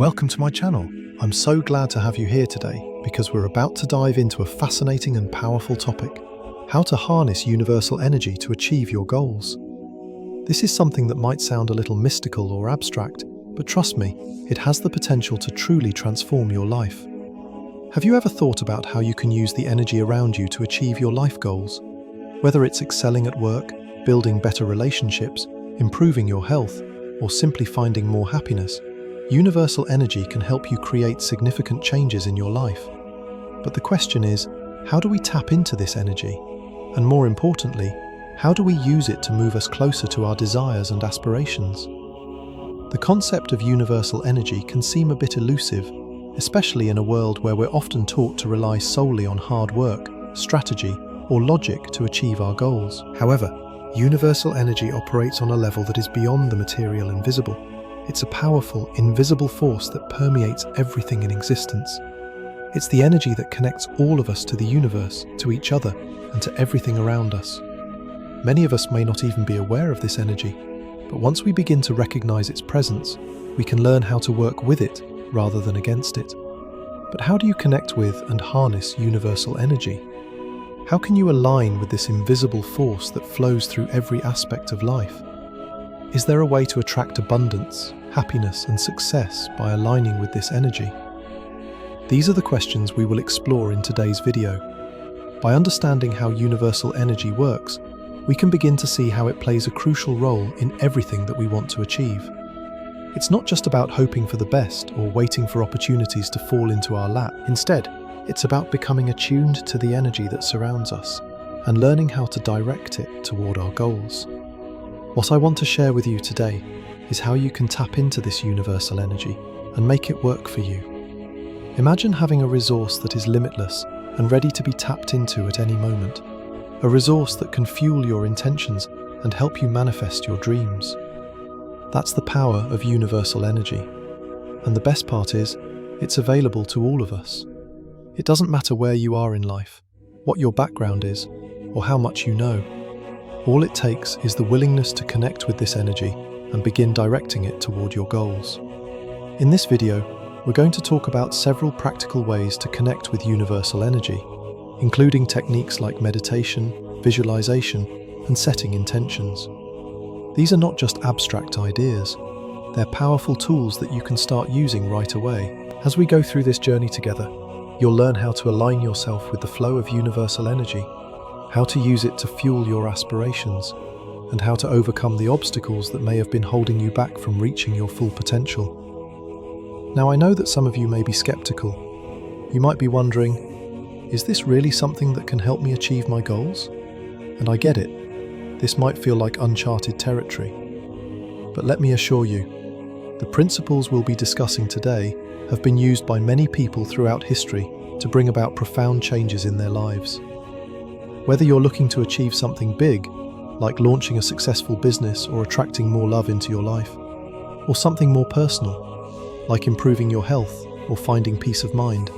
Welcome to my channel. I'm so glad to have you here today because we're about to dive into a fascinating and powerful topic: how to harness universal energy to achieve your goals. This is something that might sound a little mystical or abstract, but trust me, it has the potential to truly transform your life. Have you ever thought about how you can use the energy around you to achieve your life goals? Whether it's excelling at work, building better relationships, improving your health, or simply finding more happiness, universal energy can help you create significant changes in your life. But the question is, how do we tap into this energy? And more importantly, how do we use it to move us closer to our desires and aspirations? The concept of universal energy can seem a bit elusive, especially in a world where we're often taught to rely solely on hard work, strategy, or logic to achieve our goals. However, universal energy operates on a level that is beyond the material and visible. It's a powerful, invisible force that permeates everything in existence. It's the energy that connects all of us to the universe, to each other, and to everything around us. Many of us may not even be aware of this energy, but once we begin to recognize its presence, we can learn how to work with it rather than against it. But how do you connect with and harness universal energy? How can you align with this invisible force that flows through every aspect of life? Is there a way to attract abundance, happiness, and success by aligning with this energy? These are the questions we will explore in today's video. By understanding how universal energy works, we can begin to see how it plays a crucial role in everything that we want to achieve. It's not just about hoping for the best or waiting for opportunities to fall into our lap. Instead, it's about becoming attuned to the energy that surrounds us and learning how to direct it toward our goals. What I want to share with you today is how you can tap into this universal energy and make it work for you. Imagine having a resource that is limitless and ready to be tapped into at any moment. A resource that can fuel your intentions and help you manifest your dreams. That's the power of universal energy. And the best part is, it's available to all of us. It doesn't matter where you are in life, what your background is, or how much you know. All it takes is the willingness to connect with this energy and begin directing it toward your goals. In this video, we're going to talk about several practical ways to connect with universal energy, including techniques like meditation, visualization, and setting intentions. These are not just abstract ideas, they're powerful tools that you can start using right away. As we go through this journey together, you'll learn how to align yourself with the flow of universal energy, how to use it to fuel your aspirations, and how to overcome the obstacles that may have been holding you back from reaching your full potential. Now, I know that some of you may be skeptical. You might be wondering, is this really something that can help me achieve my goals? And I get it. This might feel like uncharted territory. But let me assure you, the principles we'll be discussing today have been used by many people throughout history to bring about profound changes in their lives. Whether you're looking to achieve something big, like launching a successful business or attracting more love into your life, or something more personal, like improving your health or finding peace of mind,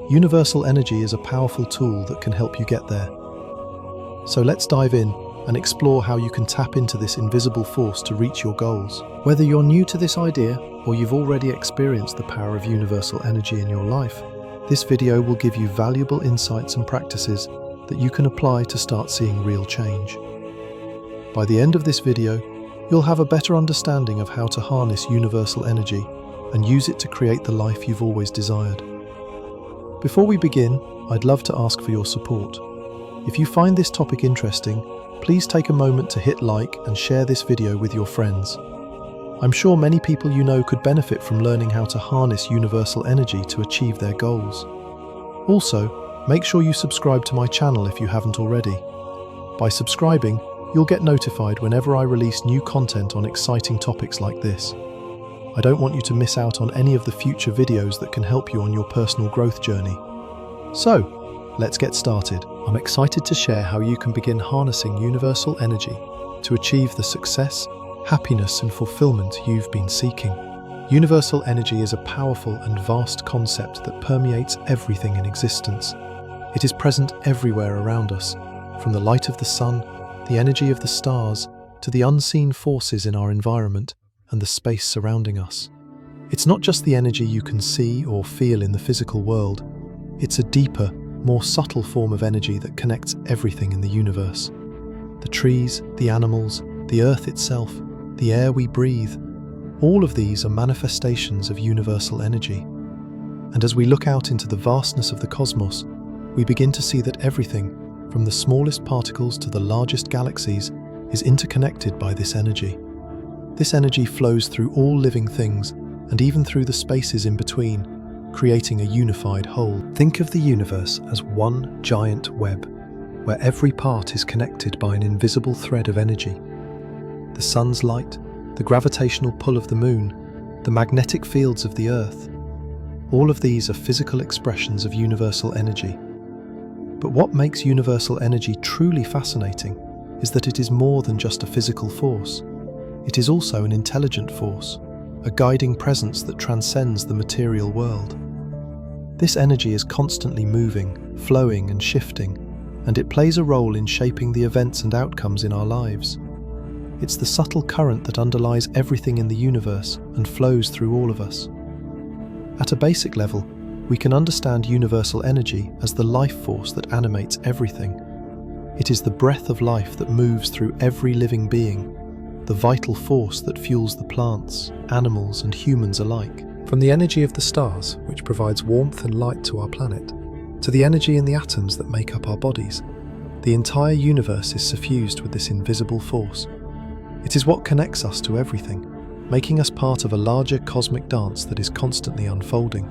universal energy is a powerful tool that can help you get there. So let's dive in and explore how you can tap into this invisible force to reach your goals. Whether you're new to this idea or you've already experienced the power of universal energy in your life, this video will give you valuable insights and practices that you can apply to start seeing real change. By the end of this video, you'll have a better understanding of how to harness universal energy and use it to create the life you've always desired. Before we begin, I'd love to ask for your support. If you find this topic interesting, please take a moment to hit like and share this video with your friends. I'm sure many people you know could benefit from learning how to harness universal energy to achieve their goals. Also, make sure you subscribe to my channel if you haven't already. By subscribing, you'll get notified whenever I release new content on exciting topics like this. I don't want you to miss out on any of the future videos that can help you on your personal growth journey. So, let's get started. I'm excited to share how you can begin harnessing universal energy to achieve the success, happiness, and fulfillment you've been seeking. Universal energy is a powerful and vast concept that permeates everything in existence. It is present everywhere around us, from the light of the sun, the energy of the stars, to the unseen forces in our environment and the space surrounding us. It's not just the energy you can see or feel in the physical world. It's a deeper, more subtle form of energy that connects everything in the universe. The trees, the animals, the earth itself, the air we breathe, all of these are manifestations of universal energy. And as we look out into the vastness of the cosmos, we begin to see that everything, from the smallest particles to the largest galaxies, is interconnected by this energy. This energy flows through all living things and even through the spaces in between, creating a unified whole. Think of the universe as one giant web, where every part is connected by an invisible thread of energy. The sun's light, the gravitational pull of the moon, the magnetic fields of the earth, all of these are physical expressions of universal energy. But what makes universal energy truly fascinating is that it is more than just a physical force. It is also an intelligent force, a guiding presence that transcends the material world. This energy is constantly moving, flowing and shifting, and it plays a role in shaping the events and outcomes in our lives. It's the subtle current that underlies everything in the universe and flows through all of us. At a basic level, we can understand universal energy as the life force that animates everything. It is the breath of life that moves through every living being, the vital force that fuels the plants, animals and humans alike. From the energy of the stars, which provides warmth and light to our planet, to the energy in the atoms that make up our bodies, the entire universe is suffused with this invisible force. It is what connects us to everything, making us part of a larger cosmic dance that is constantly unfolding.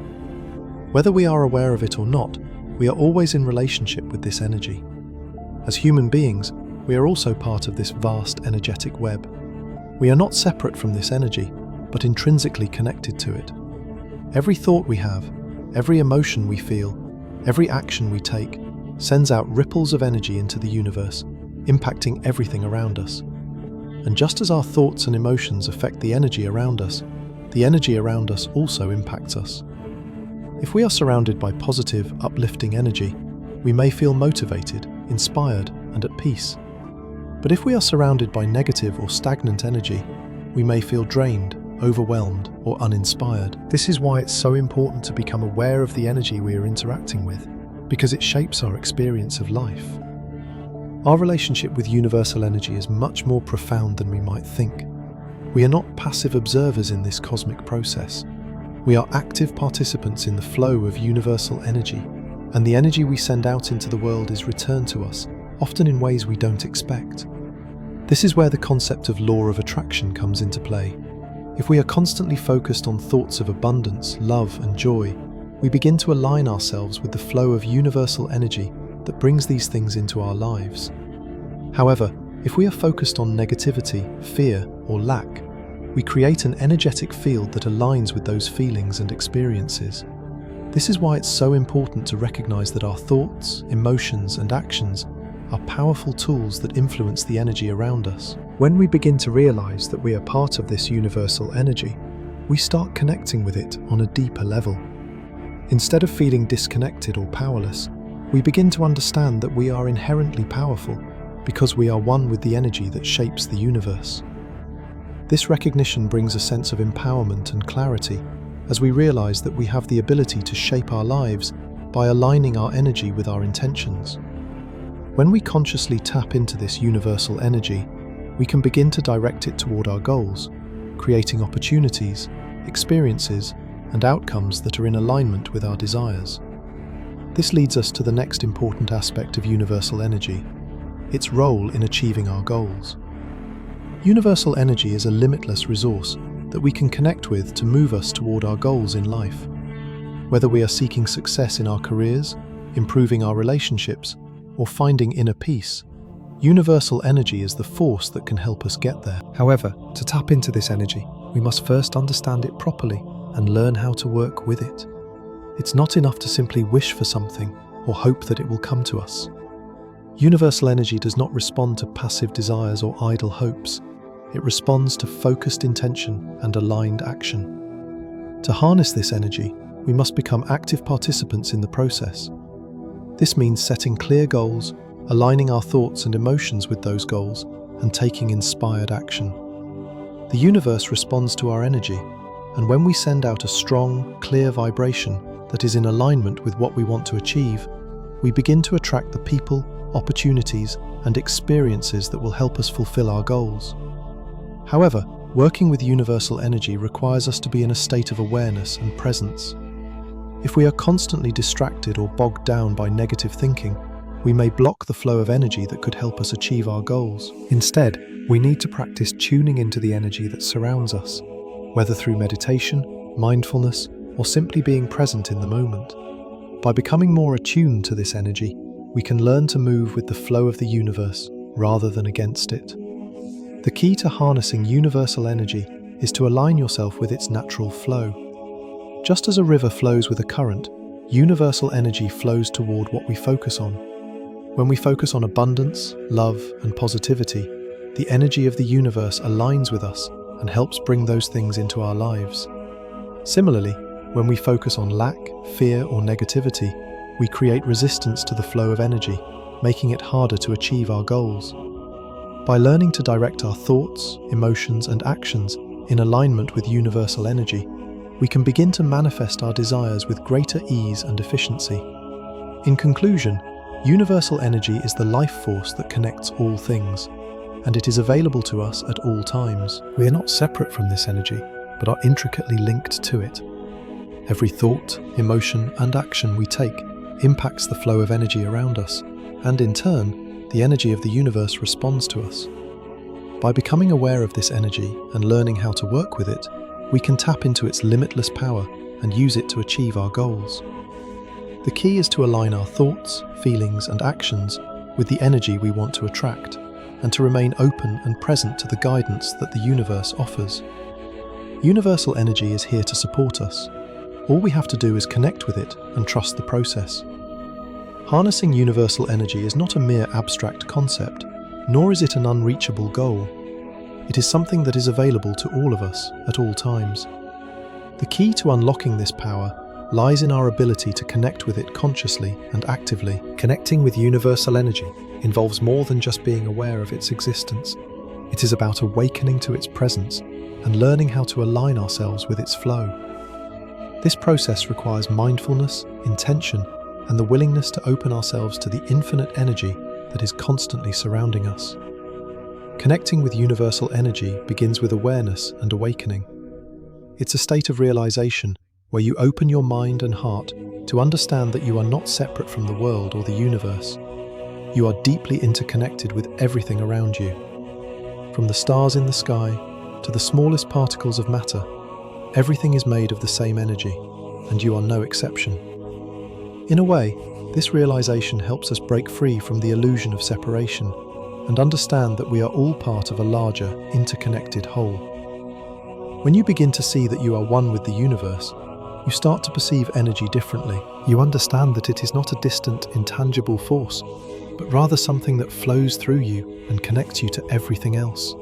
Whether we are aware of it or not, we are always in relationship with this energy. As human beings, we are also part of this vast energetic web. We are not separate from this energy, but intrinsically connected to it. Every thought we have, every emotion we feel, every action we take, sends out ripples of energy into the universe, impacting everything around us. And just as our thoughts and emotions affect the energy around us, the energy around us also impacts us. If we are surrounded by positive, uplifting energy, we may feel motivated, inspired, and at peace. But if we are surrounded by negative or stagnant energy, we may feel drained, overwhelmed, or uninspired. This is why it's so important to become aware of the energy we are interacting with, because it shapes our experience of life. Our relationship with universal energy is much more profound than we might think. We are not passive observers in this cosmic process. We are active participants in the flow of universal energy, and the energy we send out into the world is returned to us, often in ways we don't expect. This is where the concept of law of attraction comes into play. If we are constantly focused on thoughts of abundance, love, and joy, we begin to align ourselves with the flow of universal energy that brings these things into our lives. However, if we are focused on negativity, fear, or lack, we create an energetic field that aligns with those feelings and experiences. This is why it's so important to recognize that our thoughts, emotions, and actions are powerful tools that influence the energy around us. When we begin to realize that we are part of this universal energy, we start connecting with it on a deeper level. Instead of feeling disconnected or powerless, we begin to understand that we are inherently powerful because we are one with the energy that shapes the universe. This recognition brings a sense of empowerment and clarity as we realize that we have the ability to shape our lives by aligning our energy with our intentions. When we consciously tap into this universal energy, we can begin to direct it toward our goals, creating opportunities, experiences, and outcomes that are in alignment with our desires. This leads us to the next important aspect of universal energy, its role in achieving our goals. Universal energy is a limitless resource that we can connect with to move us toward our goals in life. Whether we are seeking success in our careers, improving our relationships, or finding inner peace, universal energy is the force that can help us get there. However, to tap into this energy, we must first understand it properly and learn how to work with it. It's not enough to simply wish for something or hope that it will come to us. Universal energy does not respond to passive desires or idle hopes. It responds to focused intention and aligned action. To harness this energy, we must become active participants in the process. This means setting clear goals, aligning our thoughts and emotions with those goals, and taking inspired action. The universe responds to our energy, And when we send out a strong, clear vibration that is in alignment with what we want to achieve, we begin to attract the people, opportunities, and experiences that will help us fulfill our goals. However, working with universal energy requires us to be in a state of awareness and presence. If we are constantly distracted or bogged down by negative thinking, we may block the flow of energy that could help us achieve our goals. Instead, we need to practice tuning into the energy that surrounds us, whether through meditation, mindfulness, or simply being present in the moment. By becoming more attuned to this energy, we can learn to move with the flow of the universe rather than against it. The key to harnessing universal energy is to align yourself with its natural flow. Just as a river flows with a current, universal energy flows toward what we focus on. When we focus on abundance, love, and positivity, the energy of the universe aligns with us and helps bring those things into our lives. Similarly, when we focus on lack, fear, or negativity, we create resistance to the flow of energy, making it harder to achieve our goals. By learning to direct our thoughts, emotions, and actions in alignment with universal energy, we can begin to manifest our desires with greater ease and efficiency. In conclusion, universal energy is the life force that connects all things, and it is available to us at all times. We are not separate from this energy, but are intricately linked to it. Every thought, emotion, and action we take impacts the flow of energy around us, and in turn, the energy of the universe responds to us. By becoming aware of this energy and learning how to work with it, we can tap into its limitless power and use it to achieve our goals. The key is to align our thoughts, feelings, and actions with the energy we want to attract, and to remain open and present to the guidance that the universe offers. Universal energy is here to support us. All we have to do is connect with it and trust the process. Harnessing universal energy is not a mere abstract concept, nor is it an unreachable goal. It is something that is available to all of us at all times. The key to unlocking this power lies in our ability to connect with it consciously and actively. Connecting with universal energy involves more than just being aware of its existence. It is about awakening to its presence and learning how to align ourselves with its flow. This process requires mindfulness, intention, and the willingness to open ourselves to the infinite energy that is constantly surrounding us. Connecting with universal energy begins with awareness and awakening. It's a state of realization where you open your mind and heart to understand that you are not separate from the world or the universe. You are deeply interconnected with everything around you. From the stars in the sky to the smallest particles of matter, everything is made of the same energy, and you are no exception. In a way, this realization helps us break free from the illusion of separation and understand that we are all part of a larger, interconnected whole. When you begin to see that you are one with the universe, you start to perceive energy differently. You understand that it is not a distant, intangible force, but rather something that flows through you and connects you to everything else.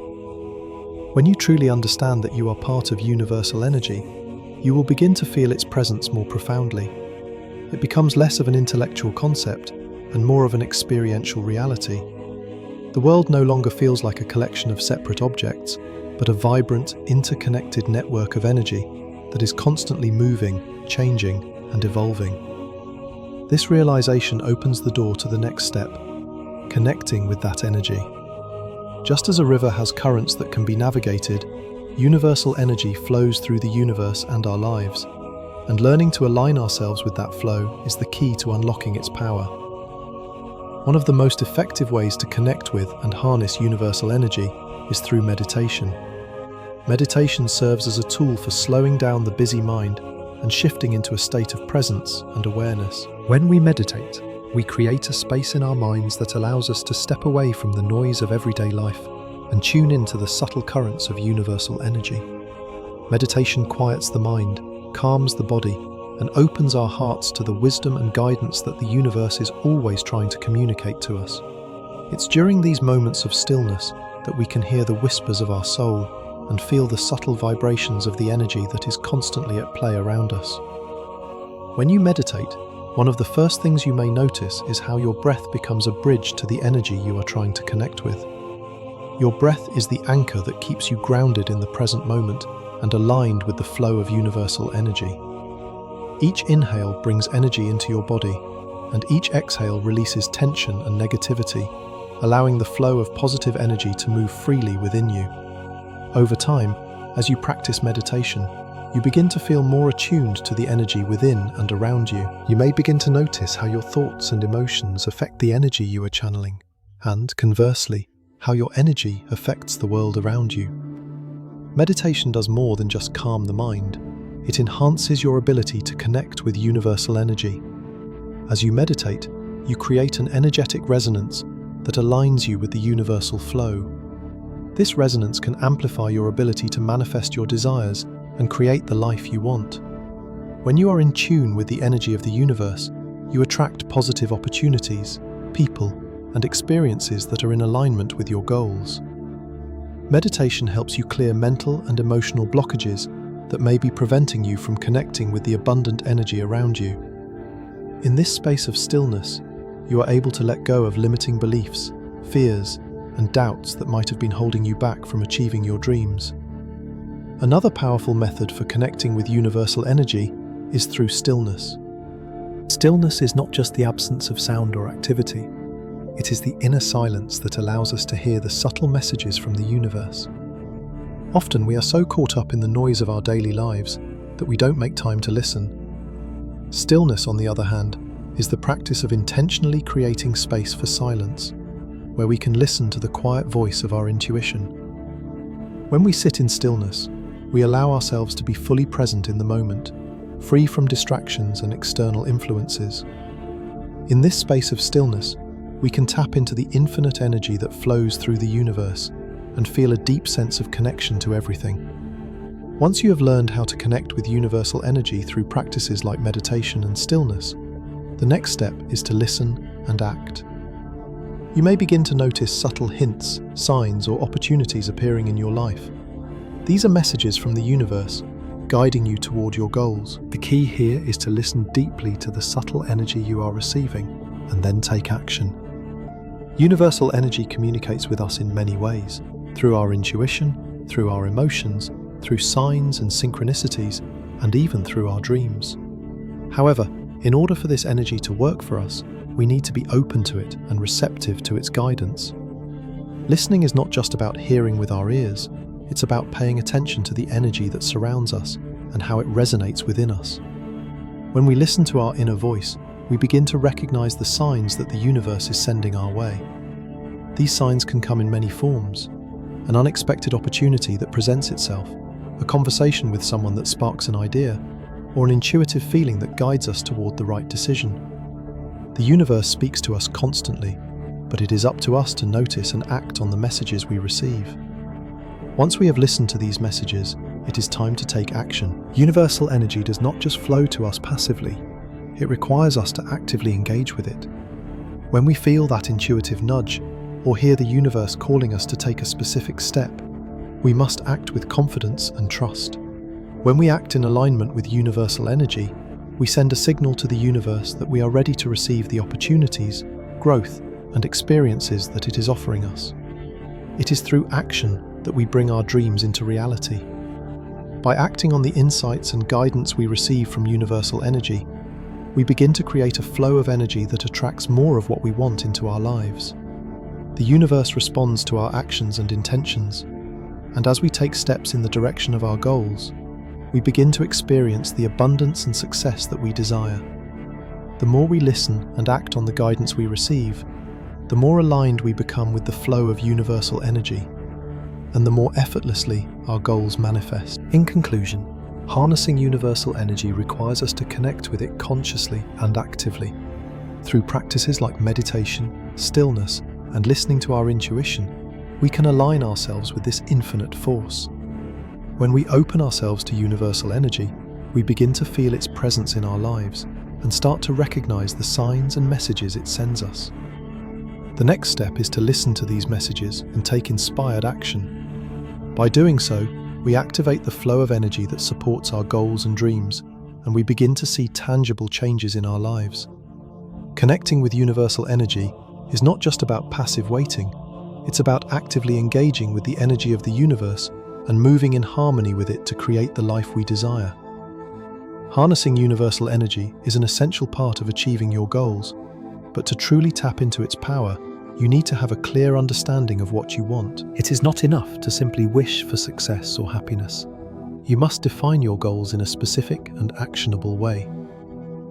When you truly understand that you are part of universal energy, you will begin to feel its presence more profoundly. It becomes less of an intellectual concept and more of an experiential reality. The world no longer feels like a collection of separate objects, but a vibrant, interconnected network of energy that is constantly moving, changing, and evolving. This realization opens the door to the next step, connecting with that energy. Just as a river has currents that can be navigated, universal energy flows through the universe and our lives, and learning to align ourselves with that flow is the key to unlocking its power. One of the most effective ways to connect with and harness universal energy is through meditation. Meditation serves as a tool for slowing down the busy mind and shifting into a state of presence and awareness. When we meditate, we create a space in our minds that allows us to step away from the noise of everyday life and tune into the subtle currents of universal energy. Meditation quiets the mind, calms the body, and opens our hearts to the wisdom and guidance that the universe is always trying to communicate to us. It's during these moments of stillness that we can hear the whispers of our soul and feel the subtle vibrations of the energy that is constantly at play around us. When you meditate, one of the first things you may notice is how your breath becomes a bridge to the energy you are trying to connect with. Your breath is the anchor that keeps you grounded in the present moment and aligned with the flow of universal energy. Each inhale brings energy into your body, and each exhale releases tension and negativity, allowing the flow of positive energy to move freely within you. Over time, as you practice meditation, you begin to feel more attuned to the energy within and around you. You may begin to notice how your thoughts and emotions affect the energy you are channeling, and conversely, how your energy affects the world around you. Meditation does more than just calm the mind. It enhances your ability to connect with universal energy. As you meditate, you create an energetic resonance that aligns you with the universal flow. This resonance can amplify your ability to manifest your desires and create the life you want. When you are in tune with the energy of the universe, you attract positive opportunities, people, and experiences that are in alignment with your goals. Meditation helps you clear mental and emotional blockages that may be preventing you from connecting with the abundant energy around you. In this space of stillness, you are able to let go of limiting beliefs, fears, and doubts that might have been holding you back from achieving your dreams. Another powerful method for connecting with universal energy is through stillness. Stillness is not just the absence of sound or activity. It is the inner silence that allows us to hear the subtle messages from the universe. Often we are so caught up in the noise of our daily lives that we don't make time to listen. Stillness, on the other hand, is the practice of intentionally creating space for silence, where we can listen to the quiet voice of our intuition. When we sit in stillness, we allow ourselves to be fully present in the moment, free from distractions and external influences. In this space of stillness, we can tap into the infinite energy that flows through the universe and feel a deep sense of connection to everything. Once you have learned how to connect with universal energy through practices like meditation and stillness, the next step is to listen and act. You may begin to notice subtle hints, signs, or opportunities appearing in your life. These are messages from the universe, guiding you toward your goals. The key here is to listen deeply to the subtle energy you are receiving, and then take action. Universal energy communicates with us in many ways, through our intuition, through our emotions, through signs and synchronicities, and even through our dreams. However, in order for this energy to work for us, we need to be open to it and receptive to its guidance. Listening is not just about hearing with our ears, it's about paying attention to the energy that surrounds us and how it resonates within us. When we listen to our inner voice, we begin to recognize the signs that the universe is sending our way. These signs can come in many forms: an unexpected opportunity that presents itself, a conversation with someone that sparks an idea, or an intuitive feeling that guides us toward the right decision. The universe speaks to us constantly, but it is up to us to notice and act on the messages we receive. Once we have listened to these messages, it is time to take action. Universal energy does not just flow to us passively, it requires us to actively engage with it. When we feel that intuitive nudge, or hear the universe calling us to take a specific step, we must act with confidence and trust. When we act in alignment with universal energy, we send a signal to the universe that we are ready to receive the opportunities, growth, and experiences that it is offering us. It is through action that we bring our dreams into reality. By acting on the insights and guidance we receive from universal energy, we begin to create a flow of energy that attracts more of what we want into our lives. The universe responds to our actions and intentions, and as we take steps in the direction of our goals, we begin to experience the abundance and success that we desire. The more we listen and act on the guidance we receive, the more aligned we become with the flow of universal energy, and the more effortlessly our goals manifest. In conclusion, harnessing universal energy requires us to connect with it consciously and actively. Through practices like meditation, stillness, and listening to our intuition, we can align ourselves with this infinite force. When we open ourselves to universal energy, we begin to feel its presence in our lives and start to recognize the signs and messages it sends us. The next step is to listen to these messages and take inspired action. By doing so, we activate the flow of energy that supports our goals and dreams, and we begin to see tangible changes in our lives. Connecting with universal energy is not just about passive waiting, it's about actively engaging with the energy of the universe and moving in harmony with it to create the life we desire. Harnessing universal energy is an essential part of achieving your goals, but to truly tap into its power, you need to have a clear understanding of what you want. It is not enough to simply wish for success or happiness. You must define your goals in a specific and actionable way.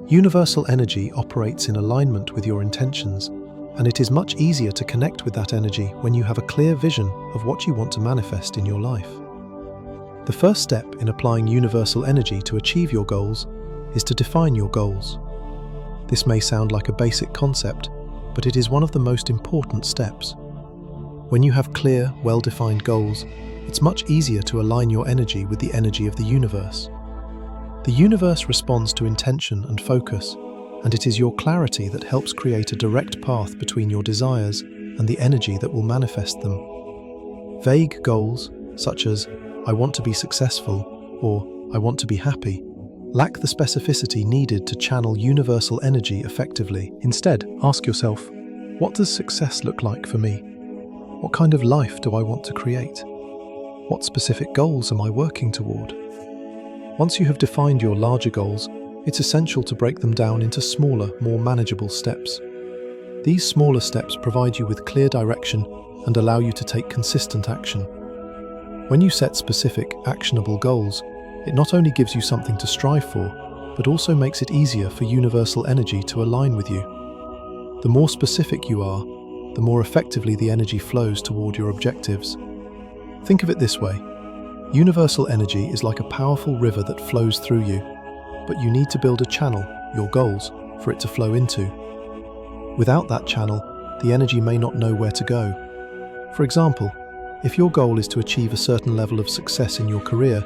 Universal energy operates in alignment with your intentions, and it is much easier to connect with that energy when you have a clear vision of what you want to manifest in your life. The first step in applying universal energy to achieve your goals is to define your goals. This may sound like a basic concept, but it is one of the most important steps. When you have clear, well-defined goals, it's much easier to align your energy with the energy of the universe. The universe responds to intention and focus, and it is your clarity that helps create a direct path between your desires and the energy that will manifest them. Vague goals, such as, "I want to be successful," or "I want to be happy," lack the specificity needed to channel universal energy effectively. Instead, ask yourself, what does success look like for me? What kind of life do I want to create? What specific goals am I working toward? Once you have defined your larger goals, it's essential to break them down into smaller, more manageable steps. These smaller steps provide you with clear direction and allow you to take consistent action. When you set specific, actionable goals, it not only gives you something to strive for, but also makes it easier for universal energy to align with you. The more specific you are, the more effectively the energy flows toward your objectives. Think of it this way. Universal energy is like a powerful river that flows through you, but you need to build a channel, your goals, for it to flow into. Without that channel, the energy may not know where to go. For example, if your goal is to achieve a certain level of success in your career,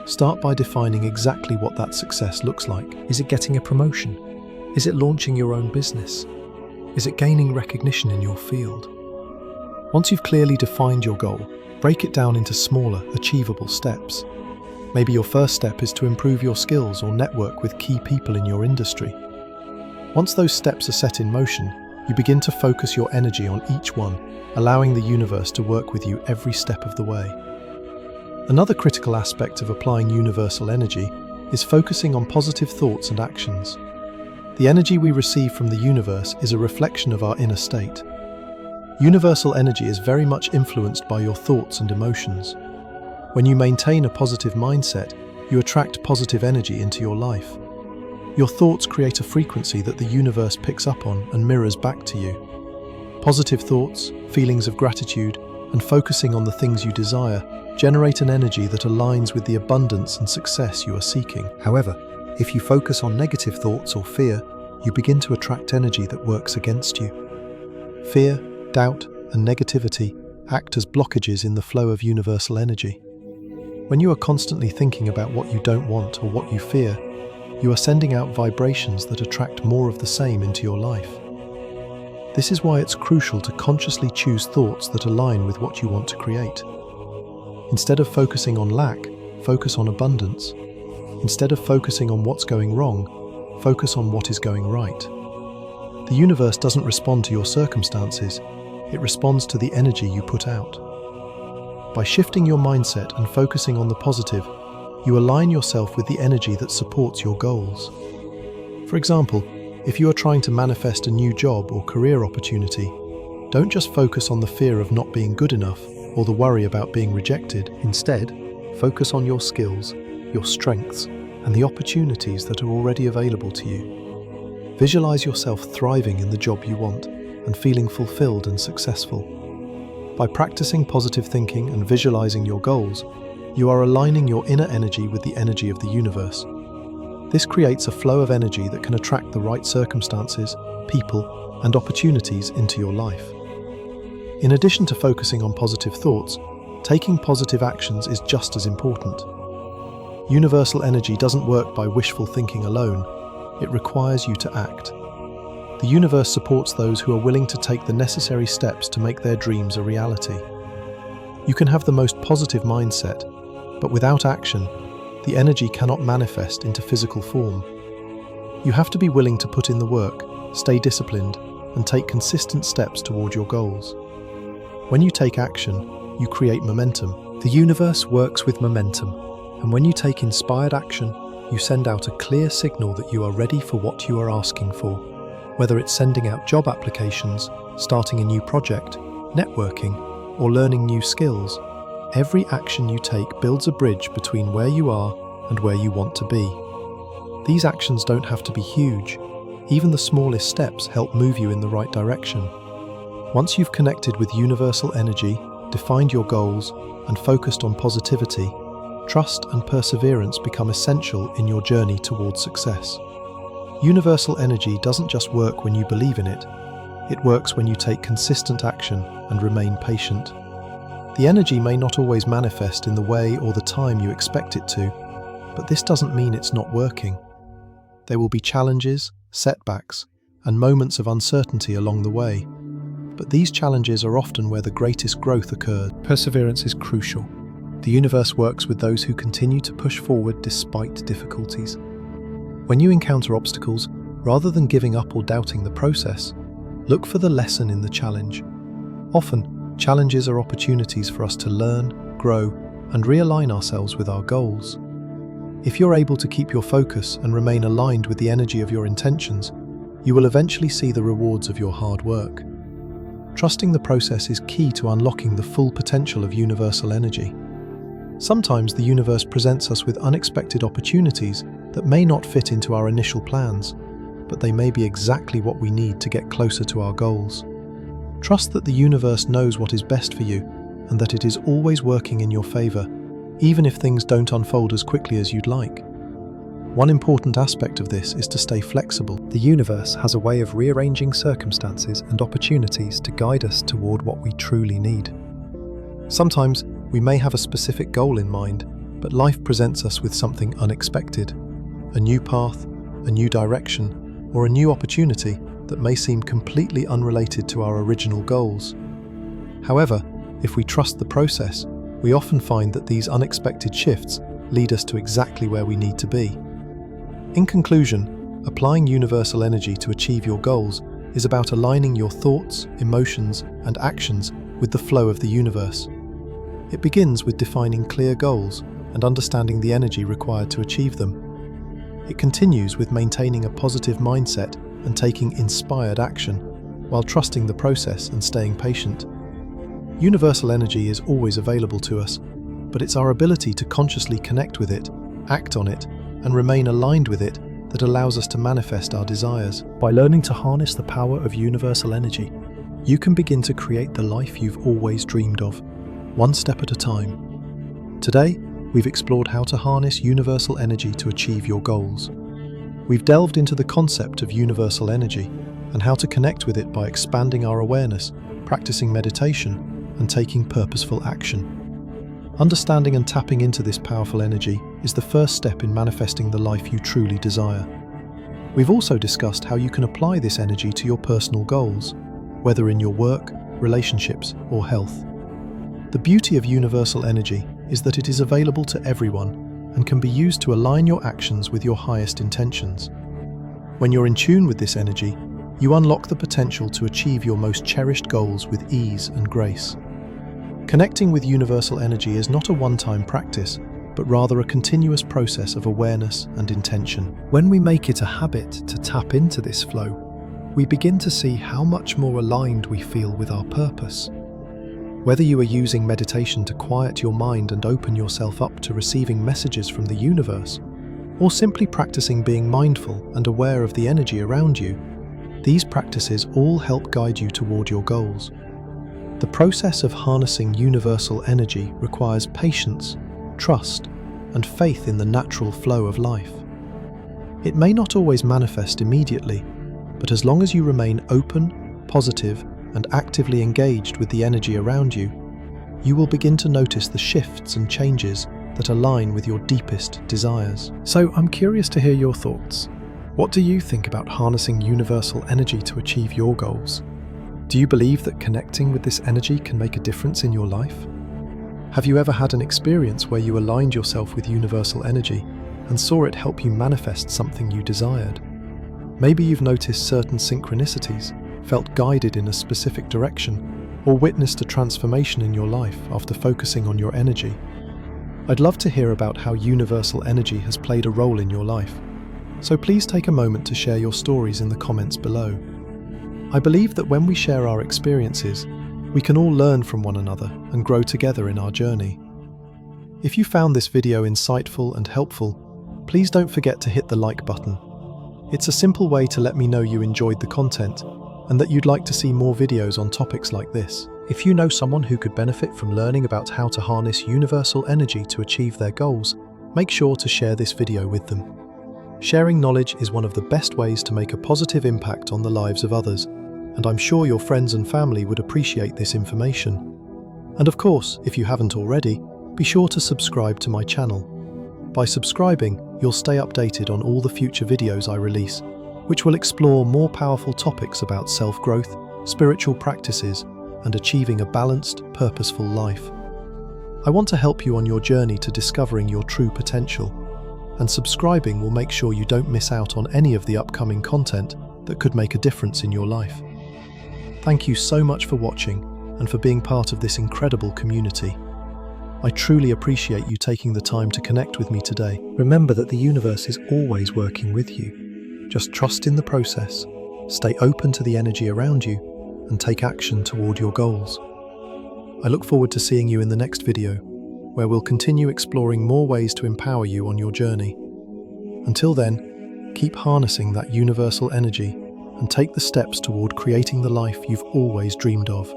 start by defining exactly what that success looks like. Is it getting a promotion? Is it launching your own business? Is it gaining recognition in your field? Once you've clearly defined your goal, break it down into smaller, achievable steps. Maybe your first step is to improve your skills or network with key people in your industry. Once those steps are set in motion, you begin to focus your energy on each one, allowing the universe to work with you every step of the way. Another critical aspect of applying universal energy is focusing on positive thoughts and actions. The energy we receive from the universe is a reflection of our inner state. Universal energy is very much influenced by your thoughts and emotions. When you maintain a positive mindset, you attract positive energy into your life. Your thoughts create a frequency that the universe picks up on and mirrors back to you. Positive thoughts, feelings of gratitude, and focusing on the things you desire generate an energy that aligns with the abundance and success you are seeking. However, if you focus on negative thoughts or fear, you begin to attract energy that works against you. Fear, doubt, and negativity act as blockages in the flow of universal energy. When you are constantly thinking about what you don't want or what you fear, you are sending out vibrations that attract more of the same into your life. This is why it's crucial to consciously choose thoughts that align with what you want to create. Instead of focusing on lack, focus on abundance. Instead of focusing on what's going wrong, focus on what is going right. The universe doesn't respond to your circumstances, it responds to the energy you put out. By shifting your mindset and focusing on the positive, you align yourself with the energy that supports your goals. For example, if you are trying to manifest a new job or career opportunity, don't just focus on the fear of not being good enough or the worry about being rejected. Instead, focus on your skills, your strengths, and the opportunities that are already available to you. Visualize yourself thriving in the job you want and feeling fulfilled and successful. By practicing positive thinking and visualizing your goals, you are aligning your inner energy with the energy of the universe. This creates a flow of energy that can attract the right circumstances, people, and opportunities into your life. In addition to focusing on positive thoughts, taking positive actions is just as important. Universal energy doesn't work by wishful thinking alone. It requires you to act. The universe supports those who are willing to take the necessary steps to make their dreams a reality. You can have the most positive mindset, but without action, the energy cannot manifest into physical form. You have to be willing to put in the work, stay disciplined, and take consistent steps toward your goals. When you take action, you create momentum. The universe works with momentum, and when you take inspired action, you send out a clear signal that you are ready for what you are asking for. Whether it's sending out job applications, starting a new project, networking, or learning new skills, every action you take builds a bridge between where you are and where you want to be. These actions don't have to be huge. Even the smallest steps help move you in the right direction. Once you've connected with universal energy, defined your goals, and focused on positivity, trust and perseverance become essential in your journey towards success. Universal energy doesn't just work when you believe in it. It works when you take consistent action and remain patient. The energy may not always manifest in the way or the time you expect it to, but this doesn't mean it's not working. There will be challenges, setbacks, and moments of uncertainty along the way. But these challenges are often where the greatest growth occurs. Perseverance is crucial. The universe works with those who continue to push forward despite difficulties. When you encounter obstacles, rather than giving up or doubting the process, look for the lesson in the challenge. Often, challenges are opportunities for us to learn, grow, and realign ourselves with our goals. If you're able to keep your focus and remain aligned with the energy of your intentions, you will eventually see the rewards of your hard work. Trusting the process is key to unlocking the full potential of universal energy. Sometimes the universe presents us with unexpected opportunities that may not fit into our initial plans, but they may be exactly what we need to get closer to our goals. Trust that the universe knows what is best for you and that it is always working in your favor, even if things don't unfold as quickly as you'd like. One important aspect of this is to stay flexible. The universe has a way of rearranging circumstances and opportunities to guide us toward what we truly need. Sometimes we may have a specific goal in mind, but life presents us with something unexpected. A new path, a new direction, or a new opportunity that may seem completely unrelated to our original goals. However, if we trust the process, we often find that these unexpected shifts lead us to exactly where we need to be. In conclusion, applying universal energy to achieve your goals is about aligning your thoughts, emotions, and actions with the flow of the universe. It begins with defining clear goals and understanding the energy required to achieve them. It continues with maintaining a positive mindset and taking inspired action, while trusting the process and staying patient. Universal energy is always available to us, but it's our ability to consciously connect with it, act on it, and remain aligned with it that allows us to manifest our desires. By learning to harness the power of universal energy, you can begin to create the life you've always dreamed of, one step at a time. Today, we've explored how to harness universal energy to achieve your goals. We've delved into the concept of universal energy and how to connect with it by expanding our awareness, practicing meditation, and taking purposeful action. Understanding and tapping into this powerful energy is the first step in manifesting the life you truly desire. We've also discussed how you can apply this energy to your personal goals, whether in your work, relationships, or health. The beauty of universal energy is that it is available to everyone and can be used to align your actions with your highest intentions. When you're in tune with this energy, you unlock the potential to achieve your most cherished goals with ease and grace. Connecting with universal energy is not a one-time practice, but rather a continuous process of awareness and intention. When we make it a habit to tap into this flow, we begin to see how much more aligned we feel with our purpose. Whether you are using meditation to quiet your mind and open yourself up to receiving messages from the universe, or simply practicing being mindful and aware of the energy around you, these practices all help guide you toward your goals. The process of harnessing universal energy requires patience, trust, and faith in the natural flow of life. It may not always manifest immediately, but as long as you remain open, positive, and actively engaged with the energy around you, you will begin to notice the shifts and changes that align with your deepest desires. So I'm curious to hear your thoughts. What do you think about harnessing universal energy to achieve your goals? Do you believe that connecting with this energy can make a difference in your life? Have you ever had an experience where you aligned yourself with universal energy and saw it help you manifest something you desired? Maybe you've noticed certain synchronicities, felt guided in a specific direction, or witnessed a transformation in your life after focusing on your energy. I'd love to hear about how universal energy has played a role in your life. So please take a moment to share your stories in the comments below. I believe that when we share our experiences, we can all learn from one another and grow together in our journey. If you found this video insightful and helpful, please don't forget to hit the like button. It's a simple way to let me know you enjoyed the content and that you'd like to see more videos on topics like this. If you know someone who could benefit from learning about how to harness universal energy to achieve their goals, make sure to share this video with them. Sharing knowledge is one of the best ways to make a positive impact on the lives of others, and I'm sure your friends and family would appreciate this information. And of course, if you haven't already, be sure to subscribe to my channel. By subscribing, you'll stay updated on all the future videos I release, which will explore more powerful topics about self-growth, spiritual practices, and achieving a balanced, purposeful life. I want to help you on your journey to discovering your true potential, and subscribing will make sure you don't miss out on any of the upcoming content that could make a difference in your life. Thank you so much for watching and for being part of this incredible community. I truly appreciate you taking the time to connect with me today. Remember that the universe is always working with you. Just trust in the process, stay open to the energy around you, and take action toward your goals. I look forward to seeing you in the next video, where we'll continue exploring more ways to empower you on your journey. Until then, keep harnessing that universal energy and take the steps toward creating the life you've always dreamed of.